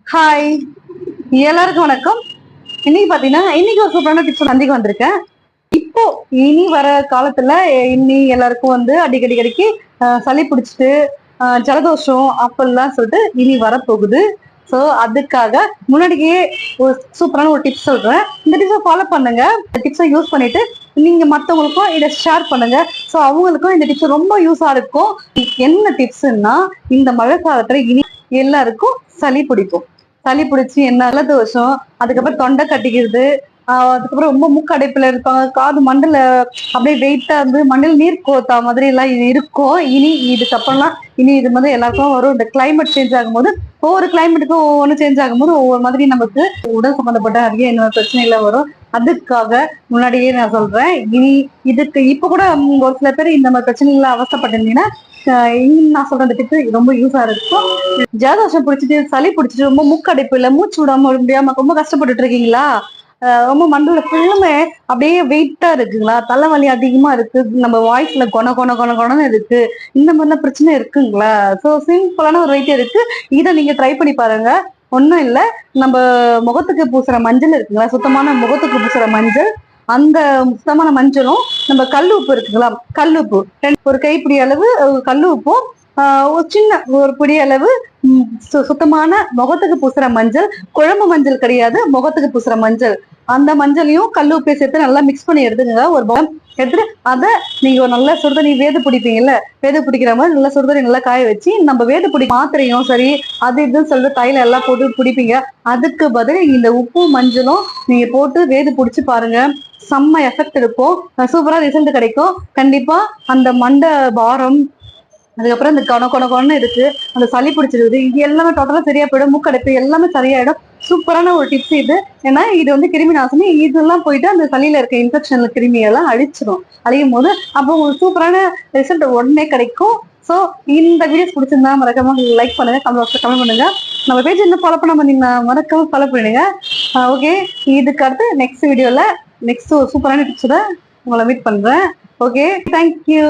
Hi, எல்லாருக்கும் வணக்கம். இன்னைக்கு பாத்தீங்கன்னா இன்னைக்கு ஒரு சூப்பரான டிப்ஸ் சந்திக்க வந்திருக்கேன். இப்போ இனி வர காலத்துல இனி எல்லாருக்கும் வந்து அடிக்கடிக்கு சளி பிடிச்சிட்டு ஜலதோஷம் அப்படிலாம் சொல்லிட்டு இனி வரப்போகுது. ஸோ அதுக்காக முன்னாடியே ஒரு சூப்பரான ஒரு டிப்ஸ் சொல்றேன். இந்த டிப்ஸை ஃபாலோ பண்ணுங்க. இந்த டிப்ஸை யூஸ் பண்ணிட்டு நீங்க மற்றவங்களுக்கும் இதை ஷேர் பண்ணுங்க. ஸோ அவங்களுக்கும் இந்த டிப்ஸ் ரொம்ப யூஸா இருக்கும். என்ன டிப்ஸ்ன்னா, இந்த மழை காலத்துல இனி எல்லாருக்கும் சளி பிடிக்கும். சளி பிடிச்சி என்ன ஜலதோஷம், அதுக்கப்புறம் தொண்டை கட்டிக்கிறது, அதுக்கப்புறம் ரொம்ப மூக்கடைப்புல இருப்பாங்க. காது மண்டல அப்படியே வெயிட்டா இருந்து மண்டல நீர் கோத்தா மாதிரி எல்லாம் இது இருக்கும். இனி இதுக்கப்புறம்லாம் இனி இது மாதிரி எல்லாருக்கும் வரும். இந்த கிளைமேட் சேஞ்ச் ஆகும்போது ஒவ்வொரு கிளைமேட்டுக்கும் ஒவ்வொன்று சேஞ்ச் ஆகும்போது ஒவ்வொரு மாதிரி நமக்கு உடல் சம்பந்தப்பட்ட அதிக இன்னொரு பிரச்சனைகள் வரும். அதுக்காக முன்னாடியே நான் சொல்றேன். இனி இதுக்கு இப்ப கூட ஒரு சில பேர் இந்த மாதிரி பிரச்சனைகளை அவஸ்தப்பட்டிருந்தீங்கன்னா நான் சொல்ற அந்த டிப்ஸ் ரொம்ப யூஸா இருக்கும். ஜலதோஷம் பிடிச்சிட்டு சளி பிடிச்சிட்டு ரொம்ப மூக்கடைப்பு இல்ல மூச்சு விடாம முடியாம ரொம்ப கஷ்டப்பட்டுட்டு இருக்கீங்களா? ரொம்ப மண்டல ஃபுல்லுமே அப்படியே வெயிட்டா இருக்குங்களா? தலைவலி அதிகமா இருக்கு, நம்ம வாய்ஸ்ல கொணன்னு இருக்கு, இந்த மாதிரிலாம் பிரச்சனை இருக்குங்களா? ஸோ சிம்பிளான ஒரு வைத்தியம் இருக்கு. இதை நீங்க ட்ரை பண்ணி பாருங்க. ஒன்றும் இல்லை, நம்ம முகத்துக்கு பூசுற மஞ்சள் இருக்குங்களா, சுத்தமான முகத்துக்கு பூசுற மஞ்சள், அந்த சுத்தமான மஞ்சளும் நம்ம கல் உப்பு இருக்குங்களா, கல் உப்பு ஒரு கைப்பிடி அளவு கல் உப்பும் ஒரு சின்ன ஒரு பிடி அளவு சுத்தமான முகத்துக்கு பூசுற மஞ்சள், குழம்பு மஞ்சள் கிடையாது, முகத்துக்கு பூசுற மஞ்சள், அந்த மஞ்சளையும் கல் உப்பையும் சேர்த்து நல்லா மிக்ஸ் பண்ணி எடுத்துக்கங்க. ஒரு பலம் எடுத்துட்டு அதை நீங்க நல்லா சுடுதண்ணி வேது பிடிப்பீங்கல்ல, வேது பிடிக்கிற மாதிரி நல்லா சுடுதண்ணி நல்லா காய வச்சு நம்ம வேது பிடி மாத்திரையும் சரி அது இதுன்னு சொல்லிட்டு தைல எல்லாம் போட்டு பிடிப்பீங்க. அதுக்கு பதில் இந்த உப்பு மஞ்சளும் நீங்க போட்டு வேது பிடிச்சு பாருங்க. செம்ம எஃபெக்ட் இருக்கும், சூப்பரா ரிசல்ட் கிடைக்கும். கண்டிப்பா அந்த மண்டை பாரம், அதுக்கப்புறம் இந்த கொணன்னு இருக்கு, அந்த சளி பிடிச்சிருக்குது, இது எல்லாமே டோட்டலா சரியா போயிடும். மூக்கடைப்பு எல்லாமே சரியாயிடும். சூப்பரான ஒரு டிப்ஸ் இது. ஏன்னா இது வந்து கிருமி நாசினி, இதெல்லாம் போயிட்டு அந்த சளியில இருக்க இன்ஃபெக்ஷன் கிருமியெல்லாம் அழிச்சிடும். அழியும் போது அப்போ உங்களுக்கு சூப்பரான ரிசல்ட் உடனே கிடைக்கும். ஸோ இந்த வீடியோஸ் பிடிச்சிருந்தா மறக்காம லைக் பண்ணுங்க, கமெண்ட் பண்ணுங்க. நம்ம பேஜ் இன்னும் ஃபாலோ பண்ண வந்தீங்கன்னா மறக்காம ஃபாலோ பண்ணிடுங்க. ஓகே, இதுக்கு அடுத்து நெக்ஸ்ட் வீடியோல நெக்ஸ்ட் ஒரு சூப்பரான டிப்ஸோட உங்களை மீட் பண்றேன். Okay, thank you.